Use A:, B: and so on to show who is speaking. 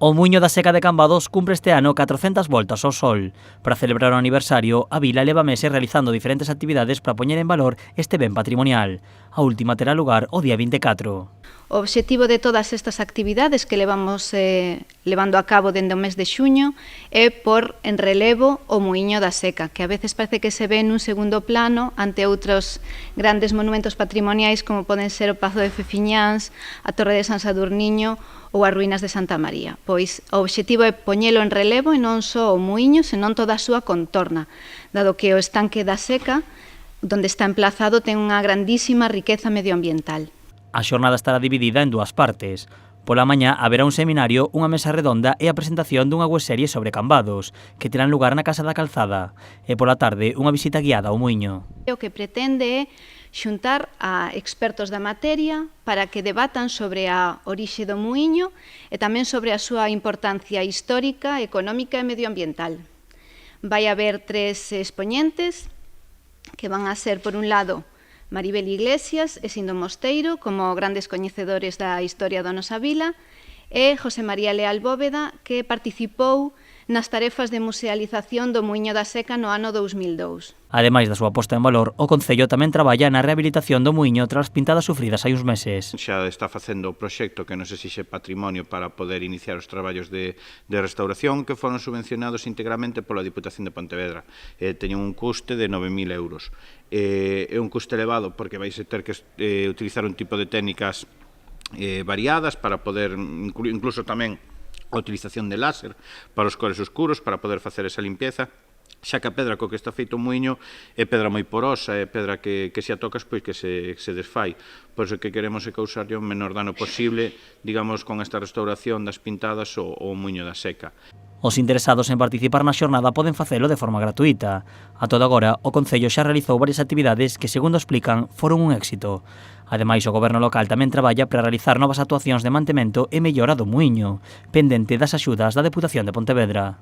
A: O Muiño da Seca de Cambados cumpre este ano 400 voltas ao sol. Para celebrar o aniversario, a vila leva meses realizando diferentes actividades para poñer en valor este ben patrimonial. A última terá lugar o día 24.
B: O obxectivo de todas estas actividades que levamos levando a cabo dende o mes de xuño é por en relevo o Muiño da Seca, que a veces parece que se ve nun segundo plano ante outros grandes monumentos patrimoniais como poden ser o Pazo de Fefiñáns, a Torre de San Sadurniño ou as ruínas de Santa María. Pois o obxectivo é poñelo en relevo e non só o muiño, senón toda a súa contorna, dado que o estanque da Seca, onde está emplazado, ten unha grandísima riqueza medioambiental.
A: A xornada estará dividida en dúas partes. Pola mañá haberá un seminario, unha mesa redonda e a presentación dunha webserie sobre Cambados, que terán lugar na Casa da Calzada, e pola tarde unha visita guiada ao muiño.
B: O que pretende é xuntar a expertos da materia para que debatan sobre a orixe do muiño e tamén sobre a súa importancia histórica, económica e medioambiental. Vai haber 3 expoñentes que van a ser, por un lado, Maribel Iglesias e Sindo Mosteiro, como grandes coñecedores da historia da nosa vila, e José María Leal Bóveda, que participou nas tarefas de musealización do Muiño da Seca no ano 2002.
A: Ademais da súa posta en valor, o Concello tamén traballa na rehabilitación do muiño tras as pintadas sufridas hai uns meses.
C: Xa está facendo o proxecto que nos exixe patrimonio para poder iniciar os traballos de restauración que foron subvencionados íntegramente pola Diputación de Pontevedra. Teñen un custe de 9.000 euros. É un custe elevado porque vais ter que utilizar un tipo de técnicas variadas para poder, incluso tamén a utilización de láser para os cores oscuros, para poder facer esa limpieza, xa que a pedra co que está feito o muiño é pedra moi porosa, é pedra que se a tocas pois que se desfai. Por iso que queremos é causarlle o menor dano posible, digamos, con esta restauración das pintadas o muiño da Seca.
A: Os interesados en participar na xornada poden facelo de forma gratuita. A todo agora, o Concello xa realizou varias actividades que, segundo explican, foron un éxito. Ademais, o Goberno local tamén traballa para realizar novas actuacións de mantemento e mellora do muiño, pendente das axudas da Deputación de Pontevedra.